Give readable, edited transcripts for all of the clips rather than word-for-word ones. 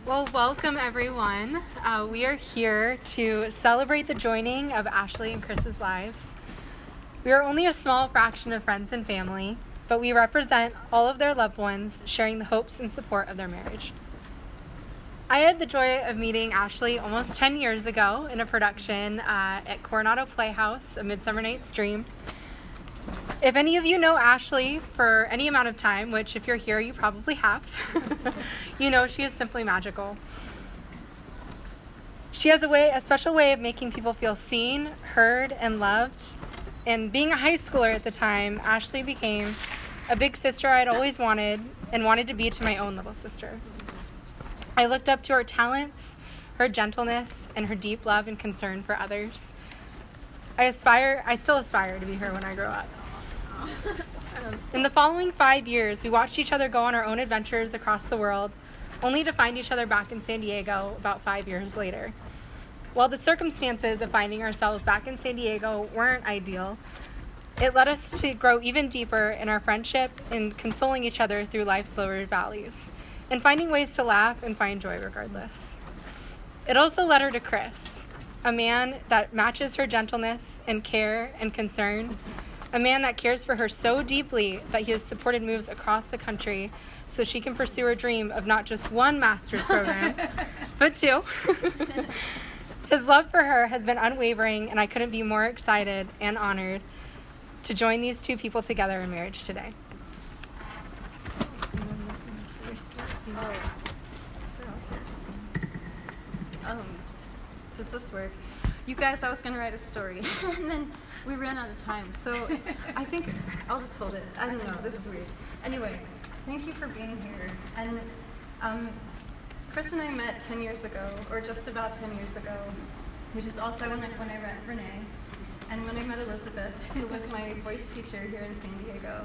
Well, welcome everyone. We are here to celebrate the joining of Ashley and Chris's lives. We are only a small fraction of friends and family, but we represent all of their loved ones, sharing the hopes and support of their marriage. I had the joy of meeting Ashley almost 10 years ago in a production at Coronado Playhouse, A Midsummer Night's Dream. If any of you know Ashley for any amount of time, which if you're here you probably have, you know she is simply magical. She has a special way of making people feel seen, heard, and loved. And being a high schooler at the time, Ashley became a big sister I'd always wanted to be to my own little sister. I looked up to her talents, her gentleness, and her deep love and concern for others. I still aspire to be her when I grow up. In the following 5 years, we watched each other go on our own adventures across the world, only to find each other back in San Diego about 5 years later. While the circumstances of finding ourselves back in San Diego weren't ideal, it led us to grow even deeper in our friendship and consoling each other through life's lower valleys, and finding ways to laugh and find joy regardless. It also led her to Chris, a man that matches her gentleness and care and concern, a man that cares for her so deeply that he has supported moves across the country so she can pursue her dream of not just one master's program, but 2. His love for her has been unwavering, and I couldn't be more excited and honored to join these 2 people together in marriage today. Does this work? You guys, I was going to write a story, and then we ran out of time, so I think I'll just hold it. I don't know, this is weird. Anyway, thank you for being here. And Chris and I met 10 years ago, or just about 10 years ago, which is also when I met Renee, and when I met Elizabeth, who was my voice teacher here in San Diego.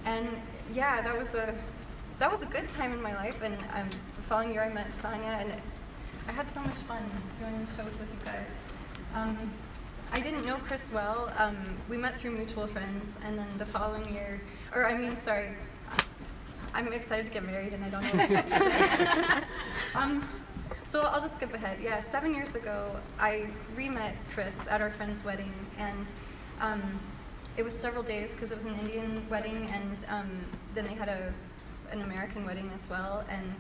And yeah, that was a good time in my life, and the following year I met Sonia, and I had so much fun doing shows with you guys. I didn't know Chris well. We met through mutual friends, and then the following year, I'm excited to get married, and I don't know what else to say. So I'll just skip ahead. Yeah, 7 years ago, I re-met Chris at our friend's wedding, and it was several days because it was an Indian wedding, and then they had an American wedding as well, and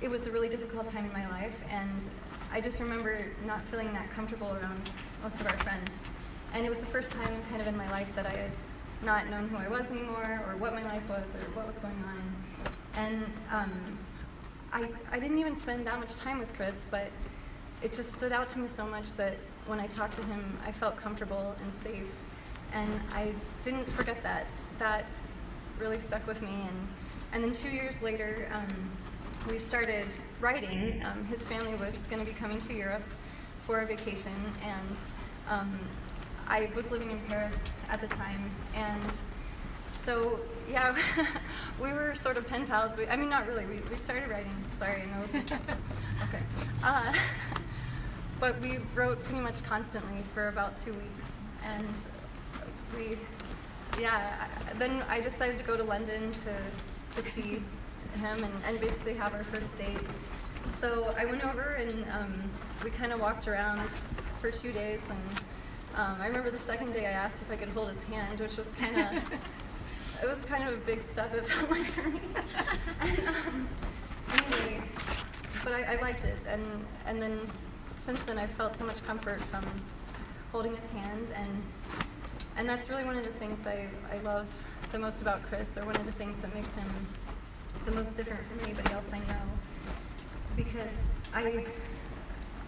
it was a really difficult time in my life, and I just remember not feeling that comfortable around most of our friends. And it was the first time kind of in my life that I had not known who I was anymore, or what my life was, or what was going on. And I didn't even spend that much time with Chris, but it just stood out to me so much that when I talked to him, I felt comfortable and safe. And I didn't forget that. That really stuck with me. And then 2 years later, we started writing. His family was going to be coming to Europe for a vacation, and I was living in Paris at the time, and so yeah, we were sort of pen pals. Not really. We started writing. Sorry, I know this is okay. But we wrote pretty much constantly for about 2 weeks, and then I decided to go to London to see him and basically have our first date. So I went over, and we kind of walked around for 2 days, and I remember the second day I asked if I could hold his hand, which was kind of a big step, it felt like, for me. Anyway, but I liked it, and then since then I've felt so much comfort from holding his hand, and that's really one of the things I love the most about Chris, or one of the things that makes him the most different from anybody else I know, because I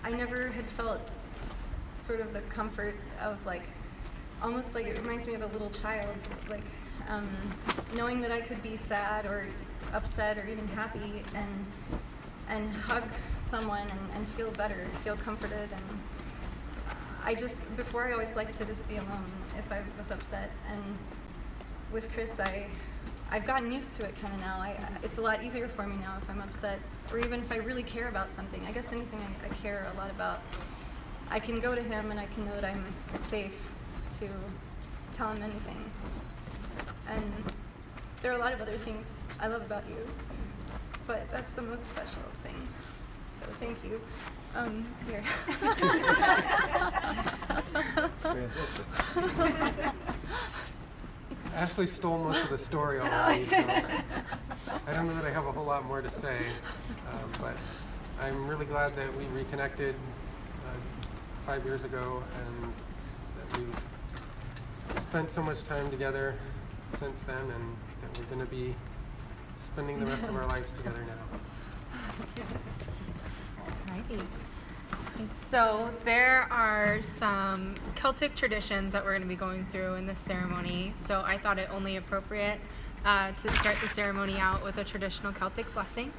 never had felt sort of the comfort of, like, almost like it reminds me of a little child, like knowing that I could be sad or upset or even happy and hug someone and feel better, feel comforted. And before I always liked to just be alone if I was upset, and with Chris I've gotten used to it kind of now. It's a lot easier for me now if I'm upset, or even if I really care about something. I guess anything I care a lot about, I can go to him and I can know that I'm safe to tell him anything. And there are a lot of other things I love about you, but that's the most special thing. So thank you. Here. Ashley stole most of the story already, so I don't know that I have a whole lot more to say, but I'm really glad that we reconnected 5 years ago and that we've spent so much time together since then, and that we're going to be spending the rest of our lives together now. Alrighty. So there are some Celtic traditions that we're going to be going through in this ceremony. So I thought it only appropriate to start the ceremony out with a traditional Celtic blessing.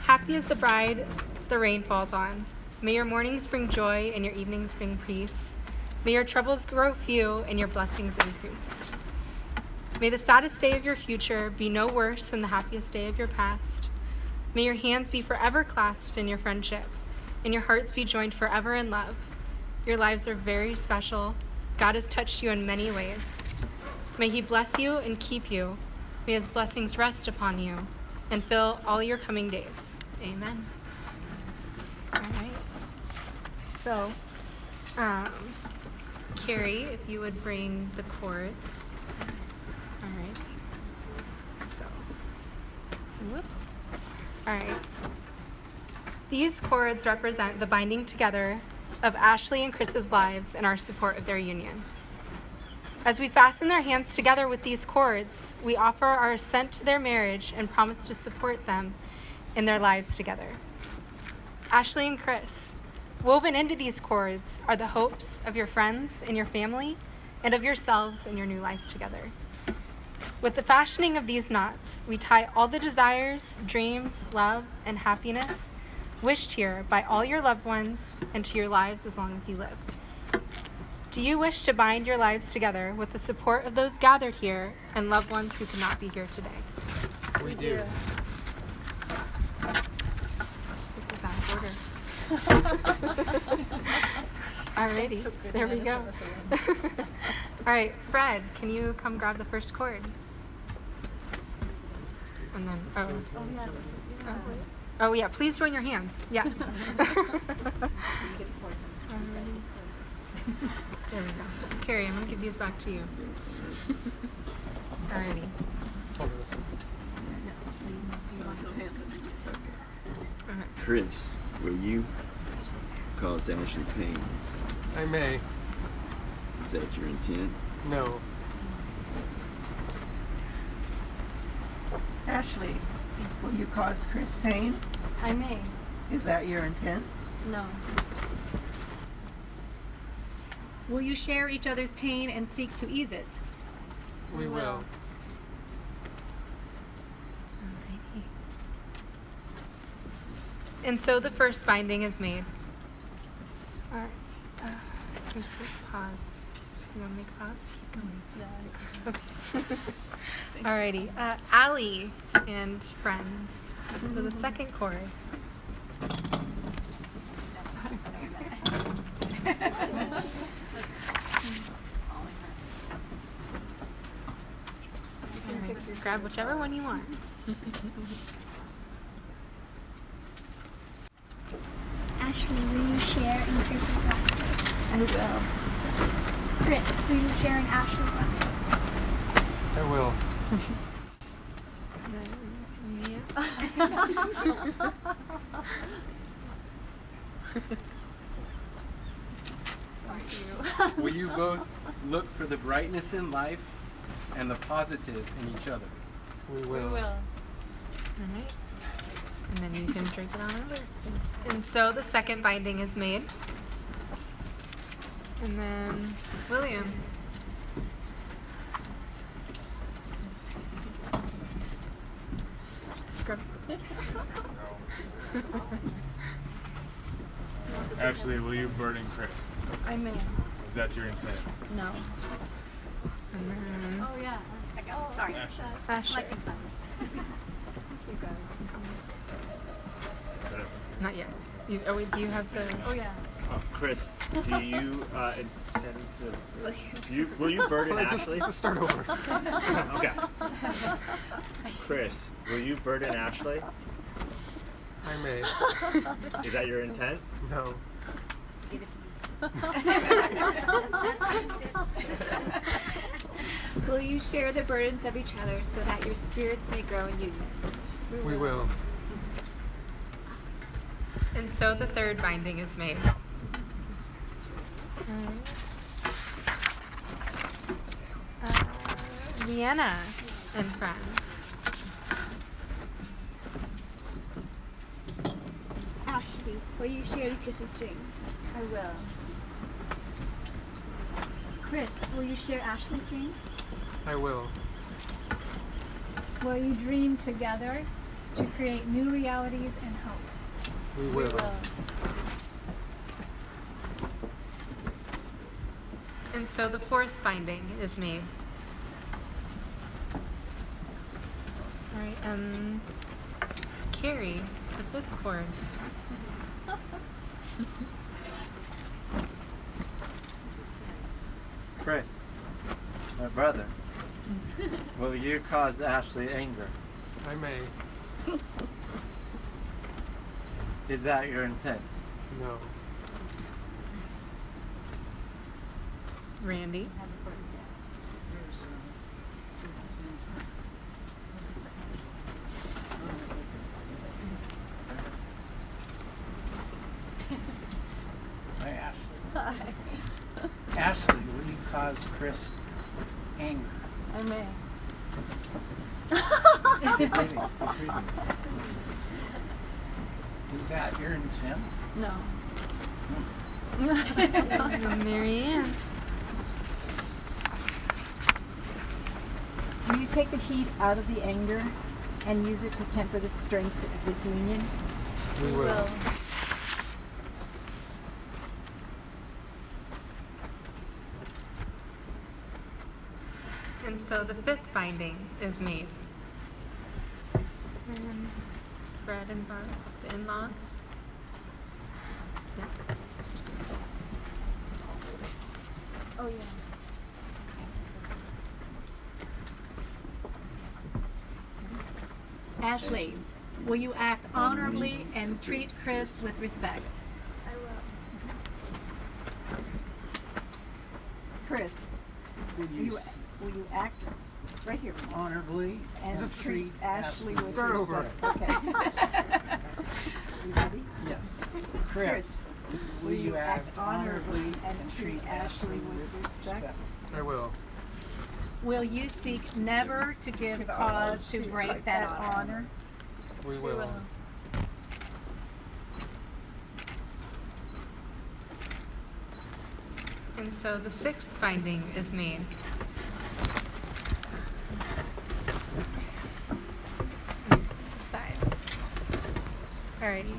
Happy is the bride the rain falls on. May your mornings bring joy and your evenings bring peace. May your troubles grow few and your blessings increase. May the saddest day of your future be no worse than the happiest day of your past. May your hands be forever clasped in your friendship, and your hearts be joined forever in love. Your lives are very special. God has touched you in many ways. May He bless you and keep you. May His blessings rest upon you and fill all your coming days. Amen. All right. So, Carrie, if you would bring the cords. All right. So, whoops. All right. These cords represent the binding together of Ashley and Chris's lives and our support of their union. As we fasten their hands together with these cords, we offer our assent to their marriage and promise to support them in their lives together. Ashley and Chris, woven into these cords are the hopes of your friends and your family and of yourselves and your new life together. With the fashioning of these knots, we tie all the desires, dreams, love, and happiness wished here by all your loved ones and to your lives as long as you live. Do you wish to bind your lives together with the support of those gathered here and loved ones who cannot be here today? We do. This is out of order. Alrighty, there we go. All right, Fred, can you come grab the first cord? And then, oh yeah, please join your hands. Yes. There we go. Carrie, I'm going to give these back to you. Alrighty. Chris, will you cause Ashley pain? I may. Is that your intent? No. Ashley, will you cause Chris pain? I may. Is that your intent? No. Will you share each other's pain and seek to ease it? We will. Alrighty. And so the first binding is made. All right. Just this pause. You want to make a pause? Keep going. Okay. Alrighty. Allie and friends for the second chord. Right, grab whichever one you want. Ashley, will you share in Chris's laughter? I will. Chris, will you share in Ashley's laughter? I will. Will you both look for the brightness in life and the positive in each other? We will. All right. And then you can drink it on over. And so the second binding is made. And then William. Grab. Ashley, will you burden Chris? I may. Is that your intent? No. And then Oh yeah. Sorry. Ashley. Not yet. Do you have the? Oh yeah. Chris, do you intend to? Will you burden Just Ashley? start over. Okay. Chris, will you burden Ashley? I may. Is that your intent? No. Give it to me. Will you share the burdens of each other so that your spirits may grow in union? We will. And so the third binding is made. Vienna and friends. Ashley, will you share Chris's dreams? I will. Chris, will you share Ashley's dreams? I will. Will you dream together to create new realities and hopes? We will. And so the fourth binding is made. All right, Carrie, the fifth chord. Chris, my brother, will you cause Ashley anger? I may. Is that your intent? No. Randy. Hi, Ashley. Hi. Ashley, will you cause Chris anger? I may. Keep reading. Is that your intent? No. Marianne. Will you take the heat out of the anger and use it to temper the strength of this union? We will. And so the fifth binding is made. Brad and Barb, the in-laws. Yeah. Oh, yeah. Ashley, will you act honorably and treat Chris with respect? I will. Chris, Will will you you, will you act right here honorably and just treat Ashley with Start over. respect? Okay. You ready? Yes. Chris, will you act honorably and treat Ashley with respect? I will. Will you seek never to give cause to break that honor? We will. And so the sixth binding is made. This side. Alrighty.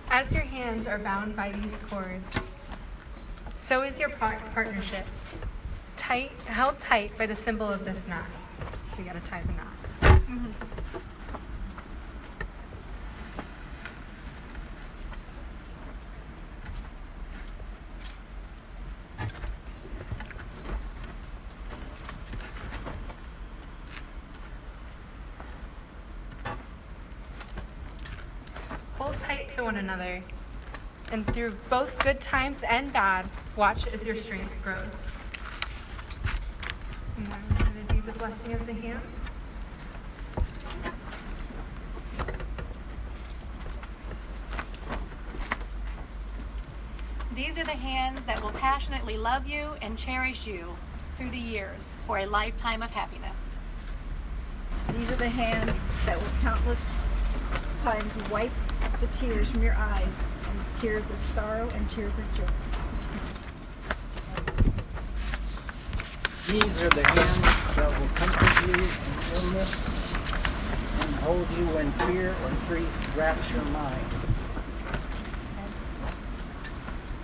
As your hands are bound by these cords, so is your partnership, held tight by the symbol of this knot. We gotta tie the knot. Hold tight to one another, and through both good times and bad, watch as your strength grows. And now I'm going to do the blessing of the hands. These are the hands that will passionately love you and cherish you through the years for a lifetime of happiness. These are the hands that will countless times wipe the tears from your eyes, and tears of sorrow and tears of joy. These are the hands that will comfort you in illness and hold you when fear or grief wraps your mind.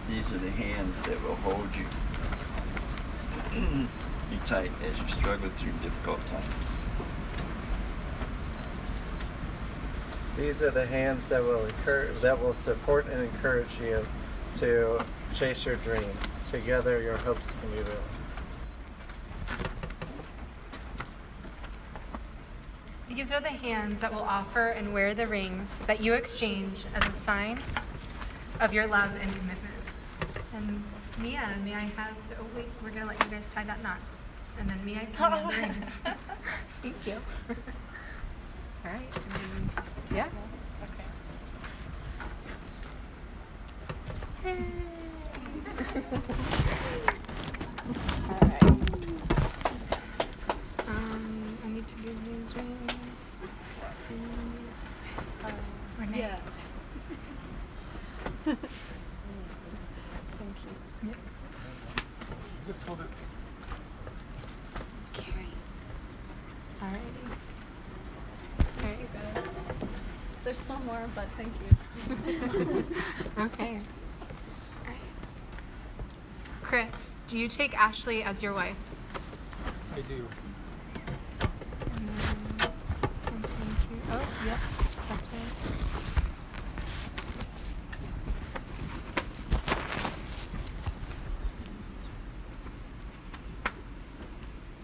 These are the hands that will hold you tight as you struggle through difficult times. These are the hands that will support and encourage you to chase your dreams. Together your hopes can be realized. These are the hands that will offer and wear the rings that you exchange as a sign of your love and commitment. And Mia, may I have, oh wait, we're gonna let you guys tie that knot. And then Mia can have the rings. Thank you. All right, and then, yeah. Okay. All right. I need to give these rings to Renee. Yeah. Thank you. Yep. Just hold it. Carrie. Alrighty. Thank you guys. There's still more, but thank you. Okay. Alright. Chris, do you take Ashley as your wife? I do. And then, 1, 2, 3. Oh, yep, that's right.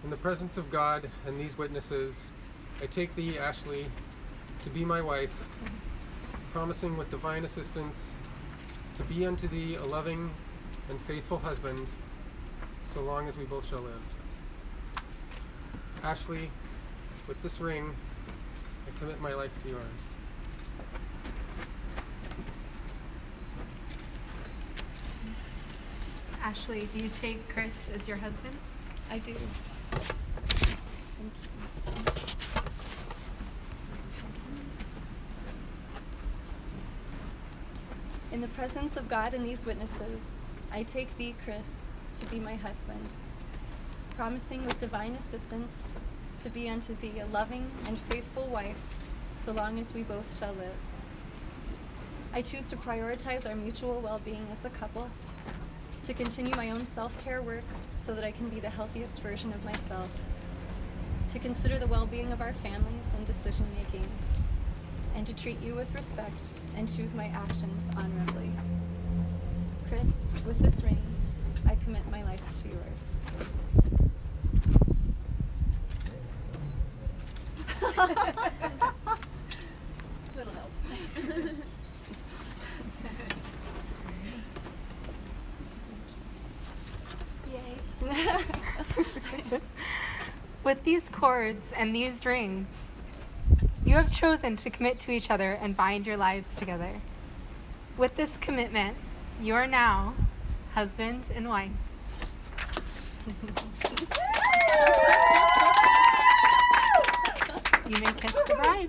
In the presence of God and these witnesses, I take thee, Ashley, to be my wife, promising with divine assistance to be unto thee a loving and faithful husband, so long as we both shall live. Ashley, with this ring, I commit my life to yours. Ashley, do you take Chris as your husband? I do. In the presence of God and these witnesses, I take thee, Chris, to be my husband, promising with divine assistance to be unto thee a loving and faithful wife, so long as we both shall live. I choose to prioritize our mutual well-being as a couple, to continue my own self-care work so that I can be the healthiest version of myself, to consider the well-being of our families and decision-making, and to treat you with respect and choose my actions honorably. Chris, with this ring, I commit my life to yours. Little help. Yay. With these cords and these rings, you have chosen to commit to each other and bind your lives together. With this commitment, you are now husband and wife. You may kiss the bride.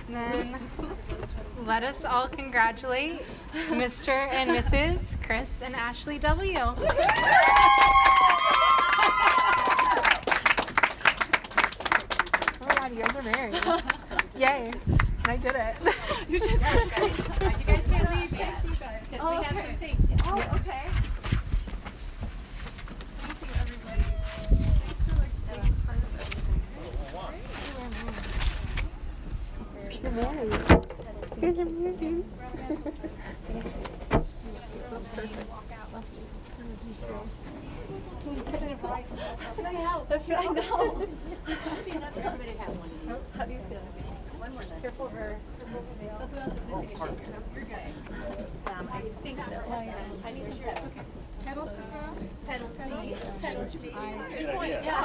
Then let us all congratulate Mr. and Mrs. Chris and Ashley W. Oh my God, you guys are married. Yay. I did it. You did such a great job. You guys can't leave yet. Because we have some things yet. Oh, okay. Thank you, everybody. Thanks for being part of everything. You're married. You guys are married. This is perfect. Can I help? I know. Everybody have one. How do you feel? One more then. Careful her. Who else is missing a shoe? You're good. I think so. I need some petals. Petals? Petals, please. Petals, please. Good idea. Yeah.